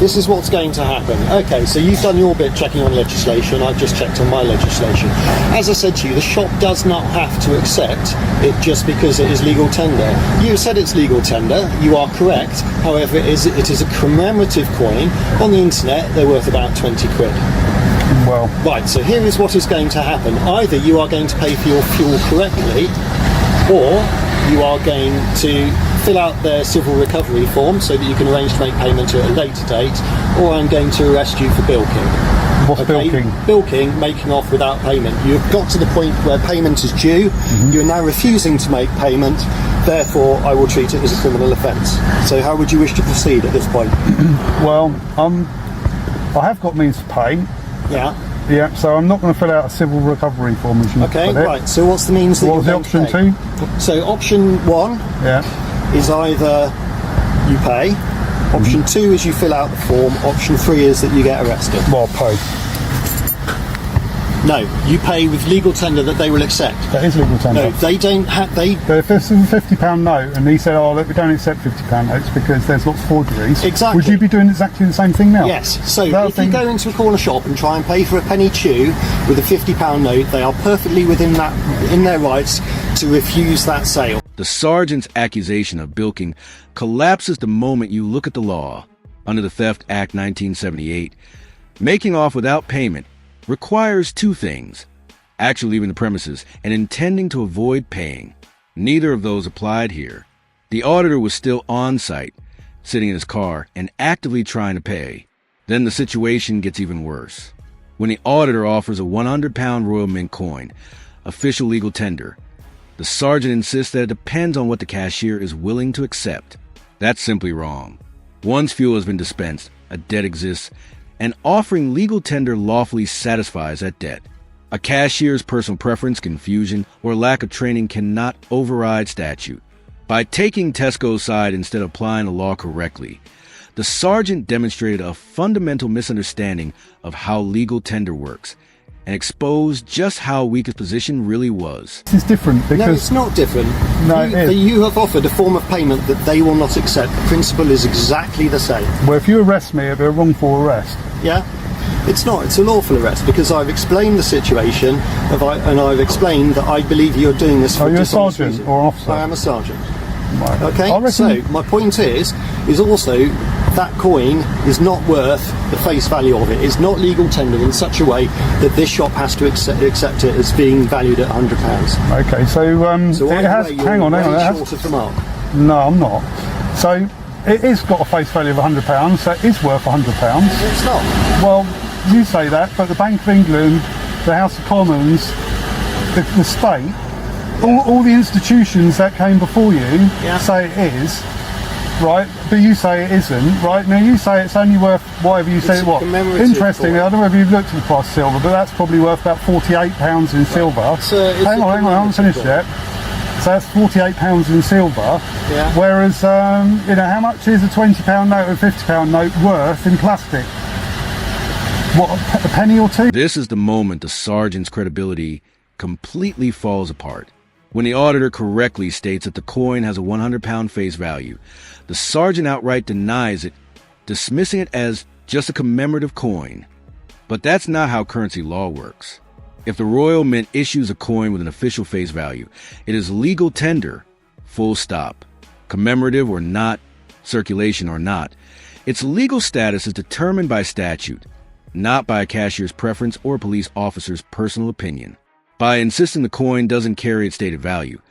This is what's going to happen. Okay, so you've done your bit checking on legislation. I've just checked on my legislation. As I said to you, the shop does not have to accept it just because it is legal tender. You said it's legal tender. You are correct. However, it is a commemorative coin. On the internet, they're worth about 20 quid. Well, right, so here is what is going to happen. Either you are going to pay for your fuel correctly, or you are going to fill out their civil recovery form so that you can arrange to make payment at a later date, or I'm going to arrest you for bilking. What's bilking? Bilking, making off without payment. You've got to the point where payment is due, you're now refusing to make payment, therefore I will treat it as a criminal offence. So how would you wish to proceed at this point? Well, I have got means to pay. Yeah. Yeah, so I'm not going to fill out a civil recovery form as you put it. Right, so what's the means that what you're was going the to pay? option 2? So option 1 is either you pay, option 2 is you fill out the form, option 3 is that you get arrested. Well, pay. No, you pay with legal tender that they will accept. That is legal tender. No, they don't have... But if this is a £50 note and he said, oh look, we don't accept £50 notes because there's lots of forgeries, exactly. Would you be doing exactly the same thing now? Yes, so if you go into a corner shop and try and pay for a penny chew with a £50 note, they are perfectly within their rights to refuse that sale. The sergeant's accusation of bilking collapses the moment you look at the law. Under the Theft Act 1978, making off without payment requires two things: actually leaving the premises and intending to avoid paying. Neither of those applied here. The auditor was still on site, sitting in his car and actively trying to pay. Then the situation gets even worse. When the auditor offers a £100 Royal Mint coin, official legal tender, the sergeant insists that it depends on what the cashier is willing to accept. That's simply wrong. Once fuel has been dispensed, a debt exists, and offering legal tender lawfully satisfies that debt. A cashier's personal preference, confusion, or lack of training cannot override statute. By taking Tesco's side instead of applying the law correctly, the sergeant demonstrated a fundamental misunderstanding of how legal tender works and exposed just how weak his position really was. It's different because... No, it's not different. No, you have offered a form of payment that they will not accept. The principle is exactly the same. Well, if you arrest me, it'll be a wrongful arrest. Yeah? It's not. It's a lawful arrest because I've explained the situation and I've explained that I believe you're doing this for dishonest reasons. Are you a sergeant or officer? I am a sergeant. Right. Okay, so my point is also that coin is not worth the face value of it. It's not legal tender in such a way that this shop has to accept it as being valued at £100. Okay, so it has... Hang on. Short of the mark. No, I'm not. So it is got a face value of £100, so it is worth £100. It's not. Well, you say that, but the Bank of England, the House of Commons, the state, all the institutions that came before you say it is, right? But you say it isn't, right? Now you say it's only worth whatever you say it was. Interestingly, I don't know if you've looked at the price of silver, but that's probably worth about £48 in silver. Hang on, I haven't finished yet. So that's £48 in silver. Yeah. Whereas, how much is a £20 note or a £50 note worth in plastic? What, a penny or two? This is the moment the sergeant's credibility completely falls apart. When the auditor correctly states that the coin has a £100 face value, the sergeant outright denies it, dismissing it as just a commemorative coin. But that's not how currency law works. If the Royal Mint issues a coin with an official face value, it is legal tender, full stop. Commemorative or not, circulation or not, its legal status is determined by statute, not by a cashier's preference or a police officer's personal opinion. By insisting the coin doesn't carry its stated value,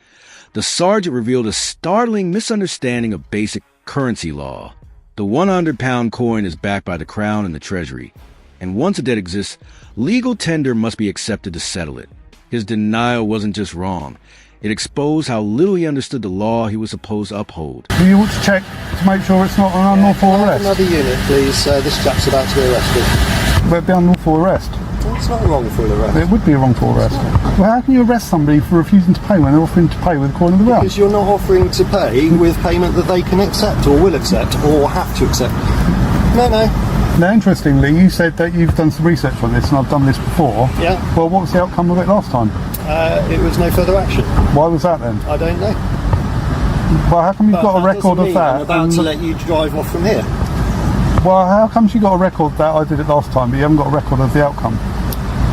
the sergeant revealed a startling misunderstanding of basic currency law. The £100 coin is backed by the Crown and the Treasury, and once a debt exists, legal tender must be accepted to settle it. His denial wasn't just wrong. It exposed how little he understood the law he was supposed to uphold. Do you want to check to make sure it's not an unlawful arrest? Another unit, please. This chap's about to be arrested. Will it be unlawful arrest? It's not a wrongful arrest. It would be a wrongful arrest. Well, how can you arrest somebody for refusing to pay when they're offering to pay with a coin of the realm? Because you're not offering to pay with payment that they can accept or will accept or have to accept. No. Now, interestingly, you said that you've done some research on this and I've done this before. Yeah. Well, what was the outcome of it last time? It was no further action. Why was that then? I don't know. Well, how come you've got a record of that? I'm about to let you drive off from here. Well, how comes you got a record that I did it last time, but you haven't got a record of the outcome?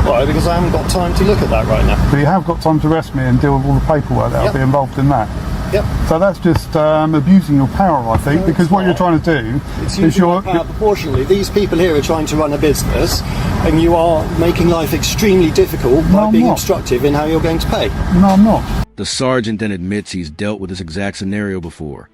Why? Because I haven't got time to look at that right now. But you have got time to arrest me and deal with all the paperwork that'll be involved in that. Yep. So that's just abusing your power, I think, because what you're trying to do It's is using you're... my power proportionally. These people here are trying to run a business, and you are making life extremely difficult by I'm being not. obstructive in how you're going to pay. No, I'm not. The sergeant then admits he's dealt with this exact scenario before.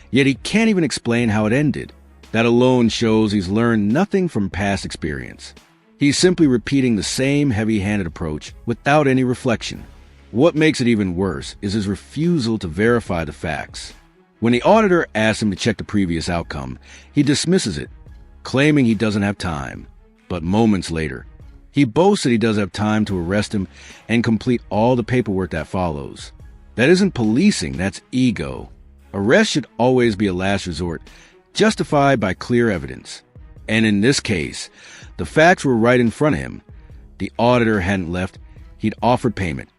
Yet he can't even explain how it ended. That alone shows he's learned nothing from past experience. He's simply repeating the same heavy-handed approach without any reflection. What makes it even worse is his refusal to verify the facts. When the auditor asks him to check the previous outcome, he dismisses it, claiming he doesn't have time. But moments later, he boasts that he does have time to arrest him and complete all the paperwork that follows. That isn't policing, that's ego. Arrest should always be a last resort, justified by clear evidence. And in this case, the facts were right in front of him. The auditor hadn't left, he'd offered payment,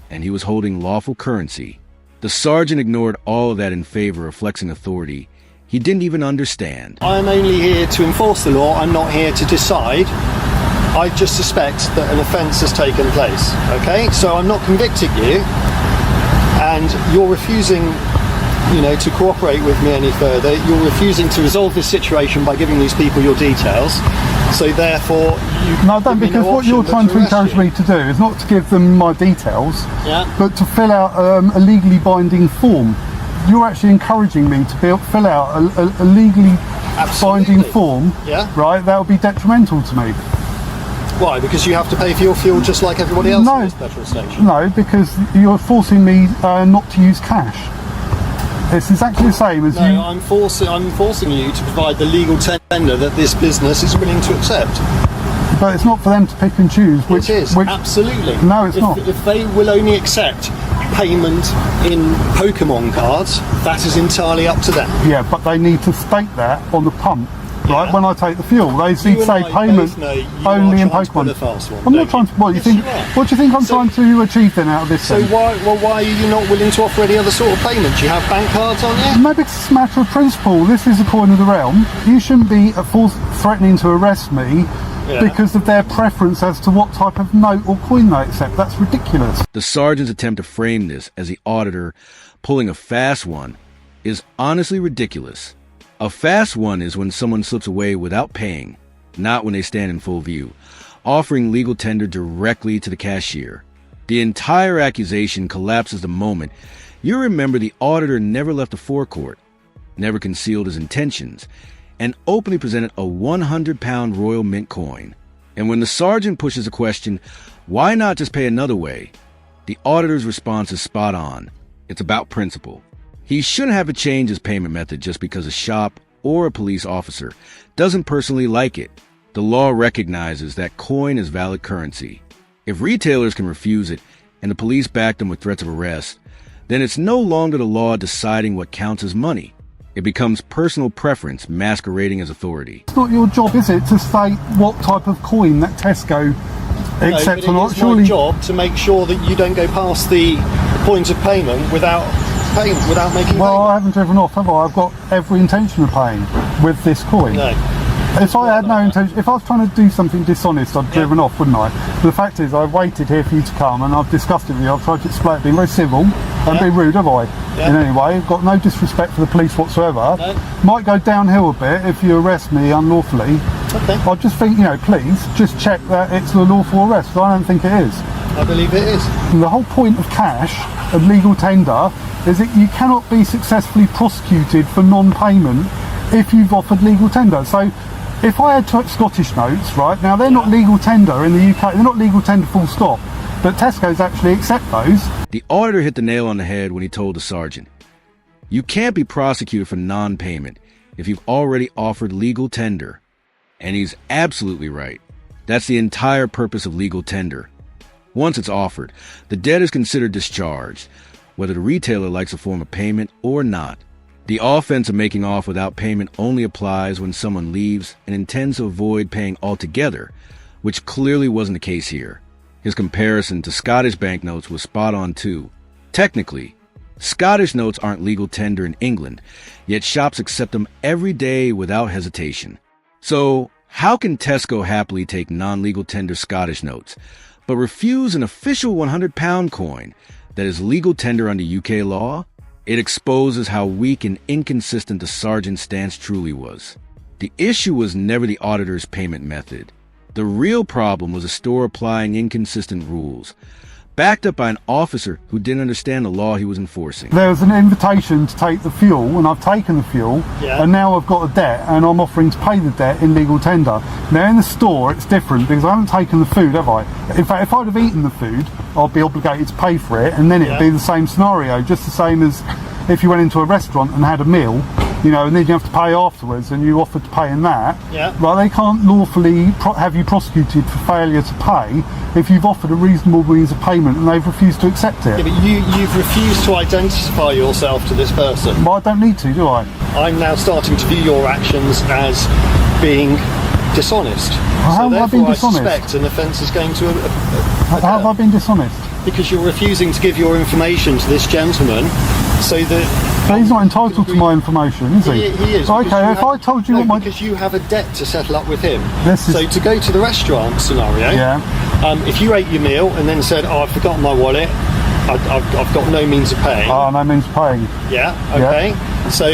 and he was holding lawful currency. The sergeant ignored all of that in favor of flexing authority he didn't even understand. I am only here to enforce the law. I'm not here to decide. I just suspect that an offence has taken place. Okay? So I'm not convicting you, and you're refusing, to cooperate with me any further. You're refusing to resolve this situation by giving these people your details. So therefore, No, I don't, because what you're trying to encourage me to do is not to give them my details, but to fill out a legally binding form. You're actually encouraging me to fill out a legally binding form, right? That would be detrimental to me. Why? Because you have to pay for your fuel just like everybody else in this petrol station. No, because you're forcing me not to use cash. It's exactly the same as you... No, I'm forcing you to provide the legal tender that this business is willing to accept. But it's not for them to pick and choose which... It is, absolutely. No, it's not. If they will only accept payment in Pokemon cards, that is entirely up to them. Yeah, but they need to state that on the pump, right, when I take the fuel. They need to say payment only in Pokemon. I'm not trying to... What, what do you think I'm trying to achieve then out of this? So why are you not willing to offer any other sort of payment? Do you have bank cards on you? Maybe it's a matter of principle. This is a coin of the realm. You shouldn't be threatening to arrest me because of their preference as to what type of note or coin they accept. That's ridiculous. The sergeant's attempt to frame this as the auditor pulling a fast one is honestly ridiculous. A fast one is when someone slips away without paying, not when they stand in full view, offering legal tender directly to the cashier. The entire accusation collapses the moment you remember the auditor never left the forecourt, never concealed his intentions, and openly presented a 100-pound Royal Mint coin. And when the sergeant pushes the question, why not just pay another way? The auditor's response is spot on. It's about principle. He shouldn't have to change his payment method just because a shop or a police officer doesn't personally like it. The law recognizes that coin is valid currency. If retailers can refuse it and the police back them with threats of arrest, then it's no longer the law deciding what counts as money. It becomes personal preference masquerading as authority. It's not your job, is it, to state what type of coin that Tesco accepts or not? Surely, it's my job to make sure that you don't go past the point of payment without making payment. I haven't driven off, have I? I've got every intention of paying with this coin. No. If I had no intention, if I was trying to do something dishonest, I'd driven off, wouldn't I? But the fact is, I've waited here for you to come and I've discussed it with you. I've tried to explain, being very civil, and being rude, have I? In any way, I've got no disrespect for the police whatsoever. Might go downhill a bit if you arrest me unlawfully. Okay. I just think, please, just check that it's a lawful arrest, because I don't think it is. I believe it is. And the whole point of cash, of legal tender, is that you cannot be successfully prosecuted for non-payment if you've offered legal tender. So, if I had Scottish notes, right, now they're not legal tender in the UK, they're not legal tender full stop, but Tesco's actually accept those. The auditor hit the nail on the head when he told the sergeant, you can't be prosecuted for non-payment if you've already offered legal tender. And he's absolutely right. That's the entire purpose of legal tender. Once it's offered, the debt is considered discharged, whether the retailer likes a form of payment or not. The offense of making off without payment only applies when someone leaves and intends to avoid paying altogether, which clearly wasn't the case here. His comparison to Scottish banknotes was spot on too. Technically, Scottish notes aren't legal tender in England, yet shops accept them every day without hesitation. So, how can Tesco happily take non-legal tender Scottish notes, but refuse an official £100 coin that is legal tender under UK law? It exposes how weak and inconsistent the sergeant's stance truly was. The issue was never the auditor's payment method. The real problem was a store applying inconsistent rules, backed up by an officer who didn't understand the law he was enforcing. There was an invitation to take the fuel, and I've taken the fuel, and now I've got a debt, and I'm offering to pay the debt in legal tender. Now in the store it's different because I haven't taken the food, have I? In fact, if I'd have eaten the food, I'd be obligated to pay for it, and then it'd be the same scenario, just the same as if you went into a restaurant and had a meal, you know, and then you have to pay afterwards, and you offered to pay in that. Right, they can't lawfully have you prosecuted for failure to pay if you've offered a reasonable means of payment and they've refused to accept it. Yeah, but you've refused to identify yourself to this person. Well, I don't need to, do I? I'm now starting to view your actions as being dishonest. How have I been dishonest? I suspect an offence is going to occur. How have I been dishonest? Because you're refusing to give your information to this gentleman, so that... But he's not entitled to my information, is he? He is. Okay, if I told you what my... Because you have a debt to settle up with him. This is... So to go to the restaurant scenario, if you ate your meal and then said, oh, I've forgotten my wallet, I've got no means of paying. Oh, no means of paying. Yeah, okay. So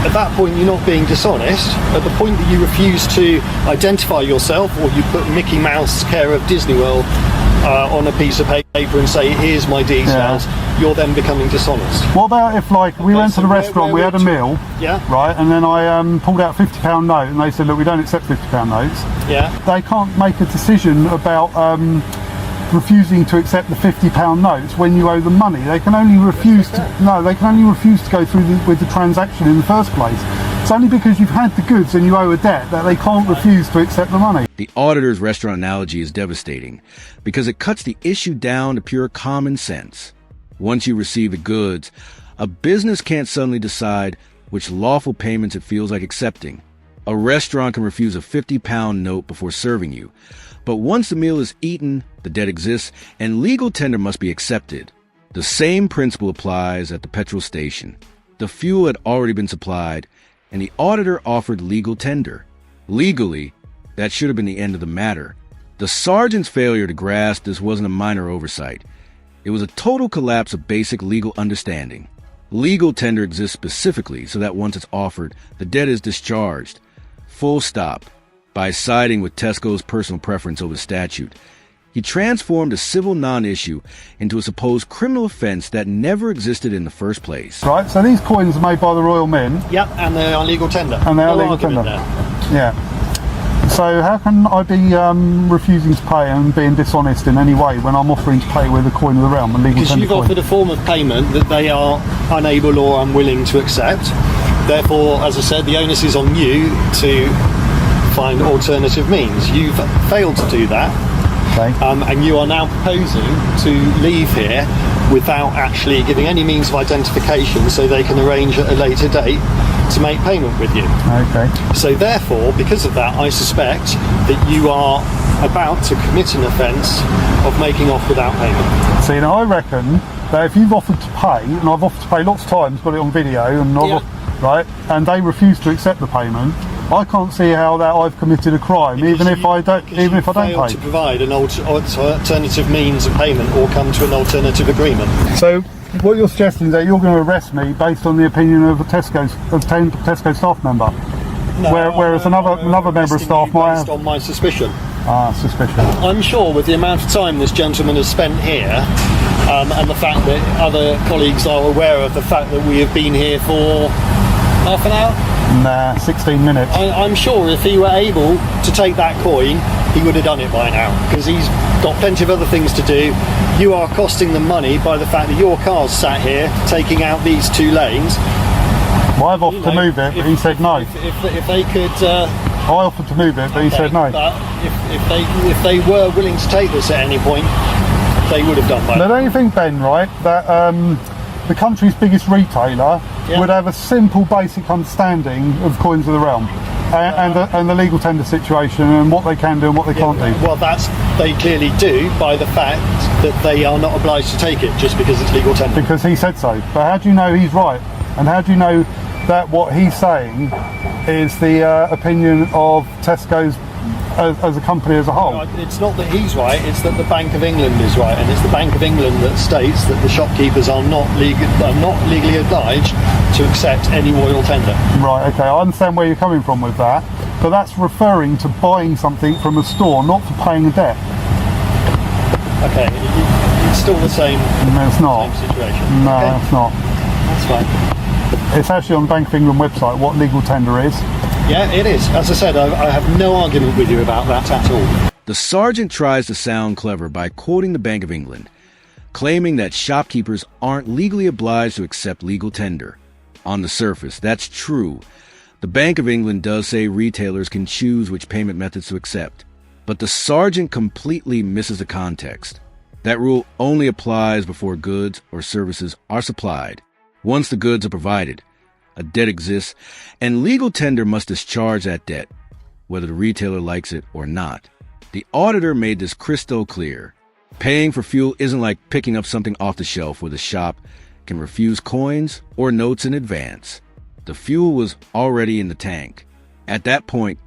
at that point you're not being dishonest. At the point that you refuse to identify yourself, or you put Mickey Mouse care of Disney World on a piece of paper and say, here's my details, you're then becoming dishonest. What about if, like, we went to the restaurant, we had a meal, right, and then I pulled out a £50 note and they said, look, we don't accept £50 notes. They can't make a decision about refusing to accept the £50 notes when you owe them money. They can only refuse they can only refuse to go through with the transaction in the first place. It's only because you've had the goods and you owe a debt that they can't refuse to accept the money. The auditor's restaurant analogy is devastating because it cuts the issue down to pure common sense. Once you receive the goods, a business can't suddenly decide which lawful payments it feels like accepting. A restaurant can refuse a £50 note before serving you, but once the meal is eaten, the debt exists, and legal tender must be accepted. The same principle applies at the petrol station. The fuel had already been supplied, and the auditor offered legal tender. Legally, that should have been the end of the matter. The sergeant's failure to grasp this wasn't a minor oversight. It was a total collapse of basic legal understanding. Legal tender exists specifically so that once it's offered, the debt is discharged. Full stop. By siding with Tesco's personal preference over statute, he transformed a civil non-issue into a supposed criminal offence that never existed in the first place. Right, so these coins are made by the Royal Mint. Yep, and they are legal tender. And they are legal tender. Yeah. So how can I be refusing to pay and being dishonest in any way when I'm offering to pay with a coin of the realm, a legal because tender you've coin? offered a form of payment that they are unable or unwilling to accept. Therefore, as I said, the onus is on you to find alternative means. You've failed to do that, and you are now proposing to leave here without actually giving any means of identification so they can arrange at a later date to make payment with you. Okay. So therefore, because of that, I suspect that you are about to commit an offence of making off without payment. See, now I reckon that if you've offered to pay, and I've offered to pay lots of times, got it on video, and right, and they refuse to accept the payment, I can't see how that I've committed a crime, even if I don't pay. To provide an alternative means of payment or come to an alternative agreement. So what you're suggesting is that you're going to arrest me based on the opinion of a Tesco staff member, whereas another member of staff might have. Based on my suspicion. Suspicion. I'm sure with the amount of time this gentleman has spent here, and the fact that other colleagues are aware of the fact that we have been here for half an hour. Nah, 16 minutes. I'm sure if he were able to take that coin, he would have done it by now, because he's got plenty of other things to do. You are costing them money by the fact that your car's sat here taking out these two lanes. Well, I've offered to move it, but he said no. If they could... I offered to move it, but he said no. But if they were willing to take this at any point, they would have done that. Now, don't you think, Ben, right, that the country's biggest retailer would have a simple, basic understanding of coins of the realm and the legal tender situation and what they can do and what they can't do? Well, they clearly do by the fact that they are not obliged to take it just because it's legal tender? Because he said so. But how do you know he's right? And how do you know that what he's saying is the opinion of Tesco's as a company as a whole? It's not that he's right, it's that the Bank of England is right, and it's the Bank of England that states that the shopkeepers are not legally obliged to accept any royal tender. Right, okay, I understand where you're coming from with that, but that's referring to buying something from a store, not for paying a debt. Okay, it's still the same, No, it's not. same situation. No, Okay, it's not. that's fine. It's actually on the Bank of England website what legal tender is. Yeah, it is. As I said, I have no argument with you about that at all. The sergeant tries to sound clever by quoting the Bank of England, claiming that shopkeepers aren't legally obliged to accept legal tender. On the surface, that's true. The Bank of England does say retailers can choose which payment methods to accept, but the sergeant completely misses the context. That rule only applies before goods or services are supplied. Once the goods are provided, a debt exists, and legal tender must discharge that debt, whether the retailer likes it or not. The auditor made this crystal clear. Paying for fuel isn't like picking up something off the shelf where the shop can refuse coins or notes in advance. The fuel was already in the tank. At that point,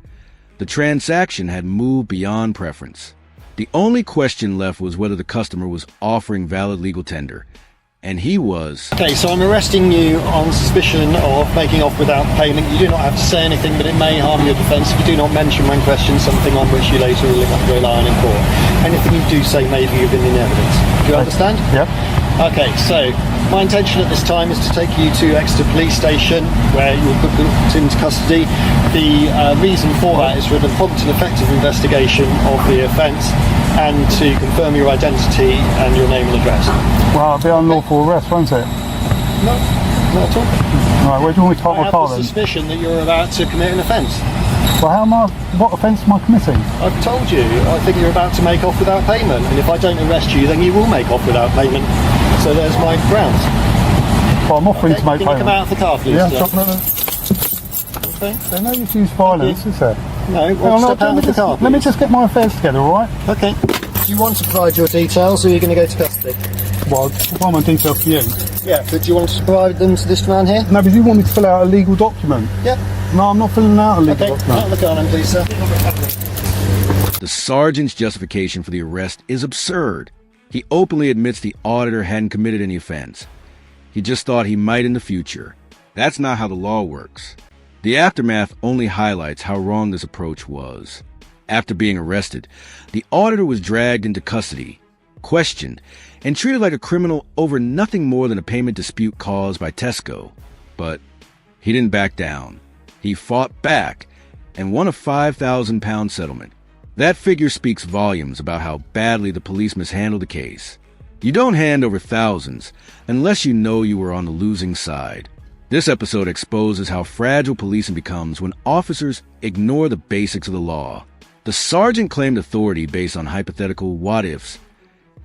the transaction had moved beyond preference. The only question left was whether the customer was offering valid legal tender, and he was. Okay, so I'm arresting you on suspicion of making off without payment. You do not have to say anything, but it may harm your defence if you do not mention when questioned something on which you later rely on in court. Anything you do say may be given in evidence. Do you understand? Yep. Okay, so my intention at this time is to take you to Exeter Police Station, where you will be put into custody. The reason for that is for the prompt and effective investigation of the offence, and to confirm your identity and your name and address. Well, it'll be unlawful arrest, won't it? No, not at all. Right, where do you want me to park I my have car the then? suspicion that you're about to commit an offence. Well, what offence am I committing? I've told you, I think you're about to make off without payment, and if I don't arrest you, then you will make off without payment. So there's my grounds. Well, I'm offering to make Can you payment. come out of the car, please? Yeah, sir? stop, no. Okay. There's no use to use violence, is there? No, Well, well, step out of the car, let me please. just get my affairs together, all right? Okay. Do you want to provide your details, or are you going to go to custody? Well, I'll my details to you. Yeah, but do you want to provide them to this man here? No, but you want me to fill out a legal document. Yeah. No, I'm not filling out a legal Okay, document. out of the car then, please, sir. The sergeant's justification for the arrest is absurd. He openly admits the auditor hadn't committed any offense. He just thought he might in the future. That's not how the law works. The aftermath only highlights how wrong this approach was. After being arrested, the auditor was dragged into custody, questioned, and treated like a criminal over nothing more than a payment dispute caused by Tesco. But he didn't back down. He fought back and won a £5,000 settlement. That figure speaks volumes about how badly the police mishandled the case. You don't hand over thousands unless you know you were on the losing side. This episode exposes how fragile policing becomes when officers ignore the basics of the law. The sergeant claimed authority based on hypothetical what-ifs,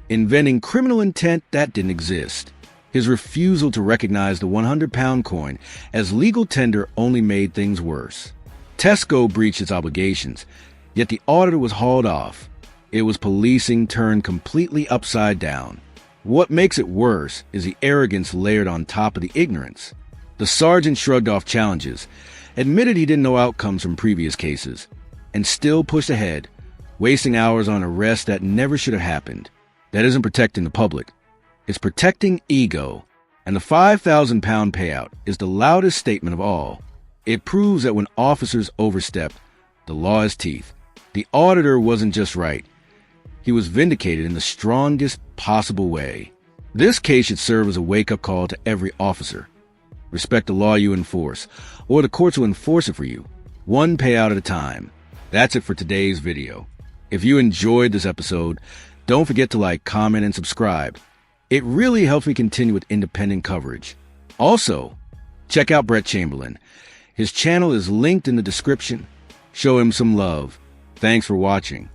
inventing criminal intent that didn't exist. His refusal to recognize the £100 coin as legal tender only made things worse. Tesco breached its obligations, yet the auditor was hauled off. It was policing turned completely upside down. What makes it worse is the arrogance layered on top of the ignorance. The sergeant shrugged off challenges, admitted he didn't know outcomes from previous cases, and still pushed ahead, wasting hours on arrests that never should have happened. That isn't protecting the public. It's protecting ego. And the £5,000 payout is the loudest statement of all. It proves that when officers overstep, the law has teeth. The auditor wasn't just right. He was vindicated in the strongest possible way. This case should serve as a wake-up call to every officer. Respect the law you enforce, or the courts will enforce it for you, one payout at a time. That's it for today's video. If you enjoyed this episode, don't forget to like, comment, and subscribe. It really helps me continue with independent coverage. Also, check out Brett Chamberlain. His channel is linked in the description. Show him some love. Thanks for watching.